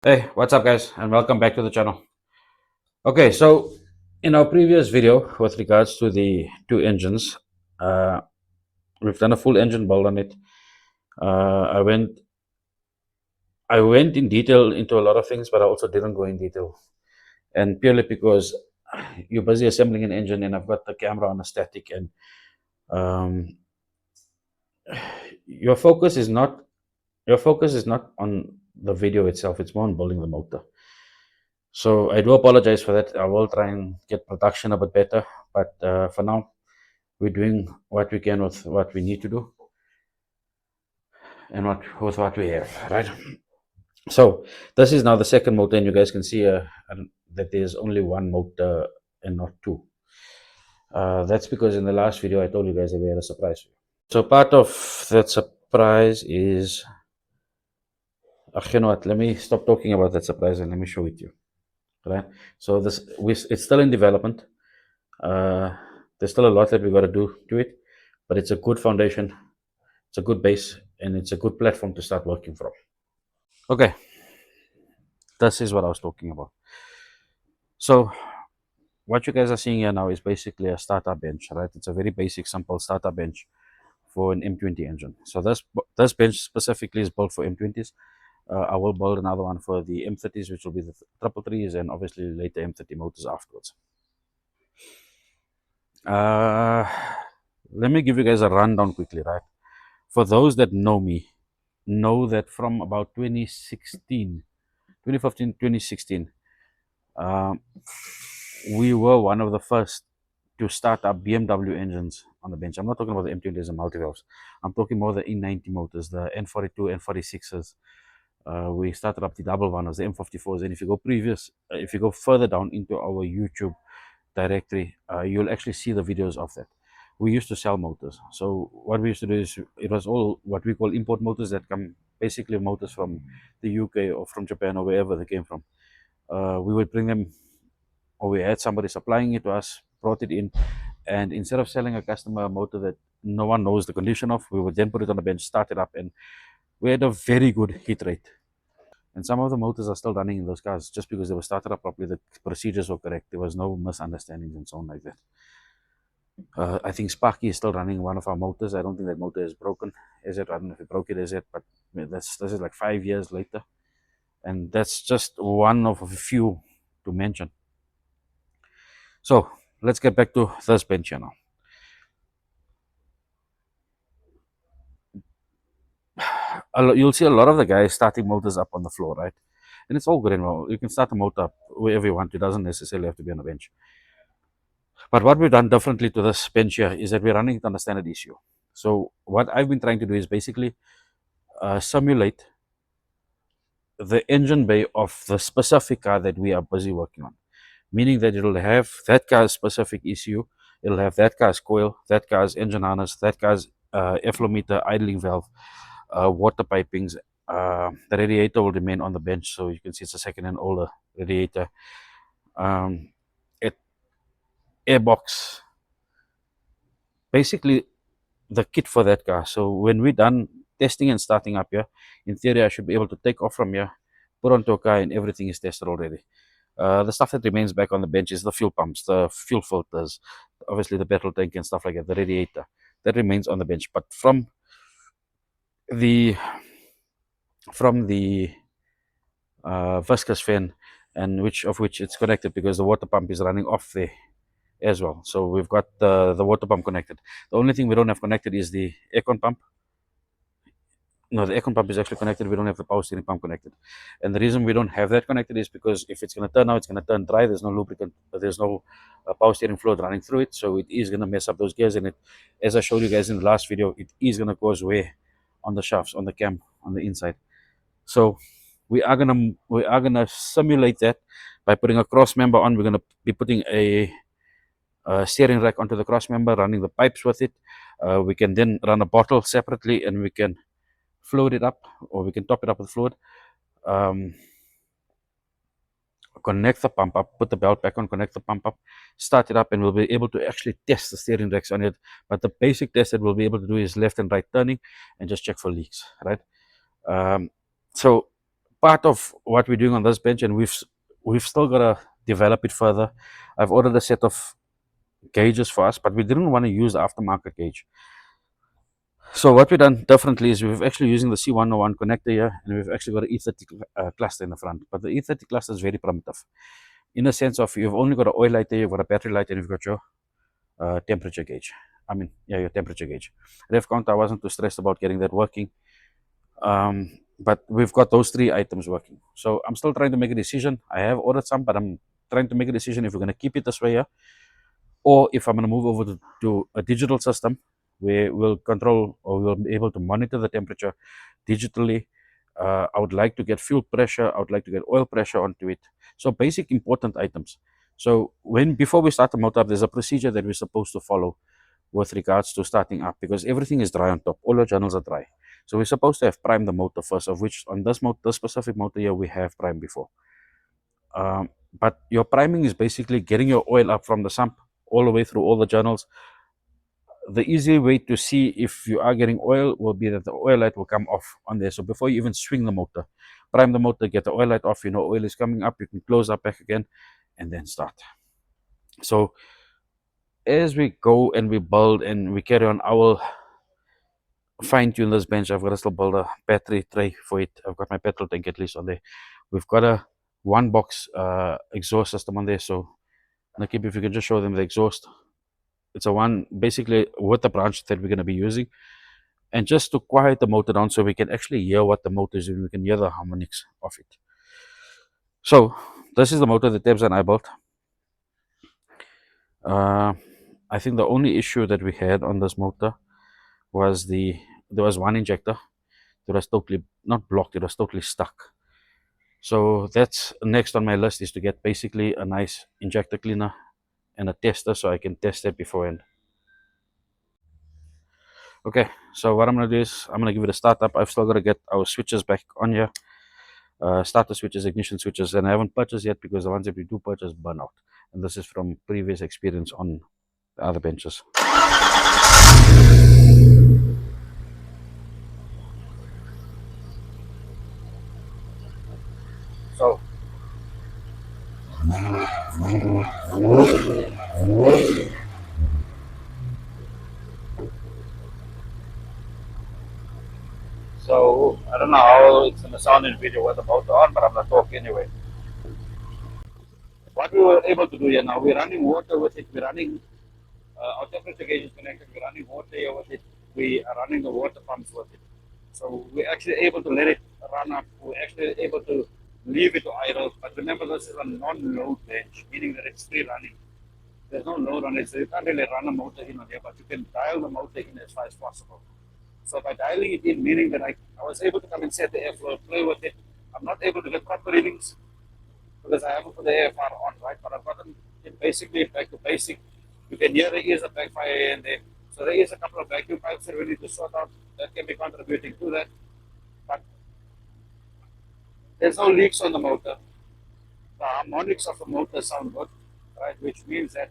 Hey, what's up, guys, and welcome back to the channel. Okay, so in our previous video with regards to the two engines, uh, we've done a full engine build on it. I went in detail into a lot of things, but I also didn't go in detail, and purely because you're busy assembling an engine, and I've got the camera on a static, and um, your focus is not on the video itself; it's more on building the motor. So I do apologize for that. I will try and get production a bit better, but for now, we're doing what we can with what we need to do and with what we have, right? So this is now the second motor, and you guys can see that there's only one motor and not two. That's because in the last video I told you guys that we had a surprise for you. So part of that surprise is, you know what? Let me stop talking about that surprise and let me show it to you. Right? So it's still in development. There's still a lot that we got to do to it, but it's a good foundation, it's a good base, and it's a good platform to start working from. Okay, this is what I was talking about. So what you guys are seeing here now is basically a starter bench, right? It's a very basic, simple starter bench for an M20 engine. So this bench specifically is built for M20s. I will build another one for the M30s, which will be the triple threes, and obviously later M30 motors afterwards. Let me give you guys a rundown quickly, right? For those that know me, know that from about 2016, 2015, 2016, we were one of the first to start up BMW engines on the bench. I'm not talking about the M20s and multivalves. I'm talking more the E90 motors, the N42, N46s. We started up the double runners, the M54s, and if you go further down into our YouTube directory, you'll actually see the videos of that. We used to sell motors. So what we used to do is it was all what we call import motors that come basically motors from the UK or from Japan or wherever they came from. We would bring them, or we had somebody supplying it to us, brought it in, and instead of selling a customer a motor that no one knows the condition of, we would then put it on the bench, start it up, and we had a very good hit rate. And some of the motors are still running in those cars just because they were started up properly, the procedures were correct, there was no misunderstandings and so on like that. I think Sparky is still running one of our motors. I don't think that motor is broken. Is it? I don't know if it broke it, is it? But this is like 5 years later. And that's just one of a few to mention. So let's get back to this bench here now. You'll see a lot of the guys starting motors up on the floor, right? And it's all good and well. You can start the motor up wherever you want. It doesn't necessarily have to be on a bench. But what we've done differently to this bench here is that we're running it on a standard issue. So what I've been trying to do is basically simulate the engine bay of the specific car that we are busy working on, meaning that it'll have that car's specific ECU, it'll have that car's coil, that car's engine harness, that car's airflow meter, idling valve, water pipings. The radiator will remain on the bench, so you can see it's a second and older radiator. It airbox, basically the kit for that car. So when we're done testing and starting up here, in theory I should be able to take off from here, put onto a car, and everything is tested already. The stuff that remains back on the bench is the fuel pumps, the fuel filters, obviously the petrol tank and stuff like that, the radiator. That remains on the bench. But from the viscous fan, and which it's connected because the water pump is running off there as well. So we've got the water pump connected. The only thing we don't have connected is the aircon pump. No, the aircon pump is actually connected. We don't have the power steering pump connected. And the reason we don't have that connected is because if it's going to turn out, it's going to turn dry. There's no lubricant, there's no power steering fluid running through it. So it is going to mess up those gears. And it, as I showed you guys in the last video, it is going to cause wear on the shafts, on the cam, on the inside. So we are gonna simulate that by putting a cross member on. We're gonna be putting a steering rack onto the cross member, running the pipes with it. We can then run a bottle separately, and we can float it up, or we can top it up with fluid. Connect the pump up, put the belt back on, connect the pump up, start it up, and we'll be able to actually test the steering racks on it. But the basic test that we'll be able to do is left and right turning and just check for leaks, right? So part of what we're doing on this bench, and we've still got to develop it further. I've ordered a set of gauges for us, but we didn't want to use the aftermarket gauge. So what we've done differently is we've actually using the C101 connector here, and we've actually got an E30 cluster in the front. But the E30 cluster is very primitive, in the sense of you've only got an oil light there, you've got a battery light, and you've got your temperature gauge. I mean, yeah, your temperature gauge. Ref counter, I wasn't too stressed about getting that working. But we've got those three items working. So I'm still trying to make a decision. I have ordered some, but I'm trying to make a decision if we're going to keep it this way here, or if I'm going to move over to a digital system where we'll control, or we'll be able to monitor the temperature digitally. I would like to get fuel pressure. I would like to get oil pressure onto it. So basic important items. So before we start the motor up, there's a procedure that we're supposed to follow with regards to starting up, because everything is dry on top. All the channels are dry. So we're supposed to have primed the motor first, of which on this specific motor here, we have primed before. But your priming is basically getting your oil up from the sump all the way through all the channels. The easy way to see if you are getting oil will be that the oil light will come off on there. So before you even swing the motor, prime the motor, get the oil light off, you know oil is coming up, you can close up back again and then start. So as we go and we build and we carry on, I will fine tune this bench. I've got to still build a battery tray for it. I've got my petrol tank at least on there. We've got a one box exhaust system on there. So Nakib, if you can just show them the exhaust. It's a one basically with the branch that we're going to be using. And just to quiet the motor down so we can actually hear what the motor is doing, we can hear the harmonics of it. So this is the motor that Debs and I built. I think the only issue that we had on this motor was there was one injector that was totally not blocked, it was totally stuck. So that's next on my list, is to get basically a nice injector cleaner and a tester so I can test it beforehand. Okay, so what I'm going to do is I'm going to give it a startup. I've still got to get our switches back on here. Starter switches, ignition switches, and I haven't purchased yet because the ones that we do purchase burn out. And this is from previous experience on the other benches. So I don't know how it's going to sound in video with the motor on, but I'm going to talk anyway. What we were able to do here now, we're running water with it. We're running our temperature gauge is connected. We're running water here with it. We are running the water pumps with it. So we're actually able to let it run up. We're actually able to leave it to idle. But remember, this is a non-load bench, meaning that it's free running. There's no load on it, so you can't really run a motor in on here, but you can dial the motor in as far as possible. So by dialing it in, meaning that I was able to come and set the airflow, play with it. I'm not able to get proper readings because I haven't put the AFR on, right? But I've gotten it basically back to basic. You can hear there is a backfire in there. So there is a couple of vacuum pipes that we need to sort out that can be contributing to that. But there's no leaks on the motor. The harmonics of the motor sound good, right? Which means that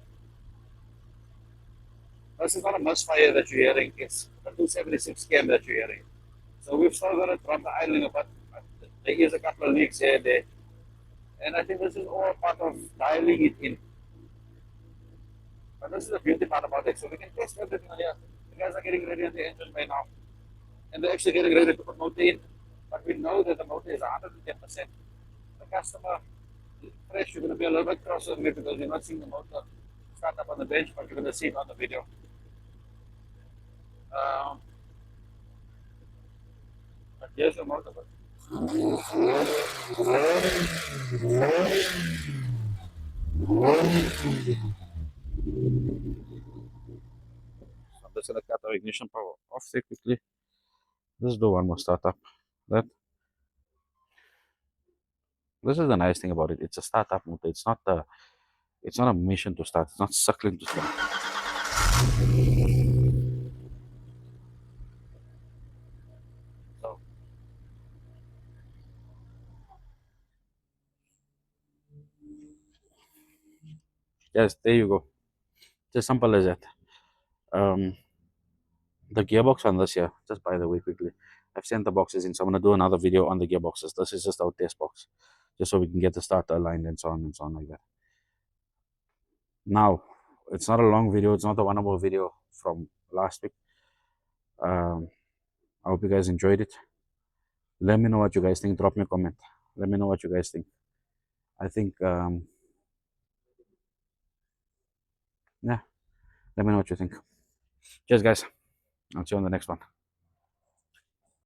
this is not a misfire that you're hearing, it's a 276 cam that you're hearing. So we've still got to drop the idling a bit. There is a couple of leaks here and there. And I think this is all part of dialing it in. But this is the beauty part about it. So we can test everything here. The guys are getting ready on the engine by now. And they're actually getting ready to put motor in. But we know that the motor is 110%. The customer, fresh, you're going to be a little bit crosser with me because you're not seeing the motor start up on the bench, but you're going to see it on the video. But here's the motor. I'm just going to cut our ignition power off there quickly. Let's do one more startup. That This is the nice thing about it. It's a startup motor. It's not a mission to start. It's not suckling to start. So yes, there you go. It's as simple as that. Um, the gearbox on this here, just by the way, quickly. I've sent the boxes in, so I'm gonna do another video on the gearboxes. This is just our test box, just so we can get the starter aligned and so on like that. Now, it's not a long video. It's not a 1 hour video from last week. I hope you guys enjoyed it. Let me know what you guys think. Drop me a comment. Let me know what you guys think. I think, yeah, let me know what you think. Cheers, guys. I'll see you on the next one.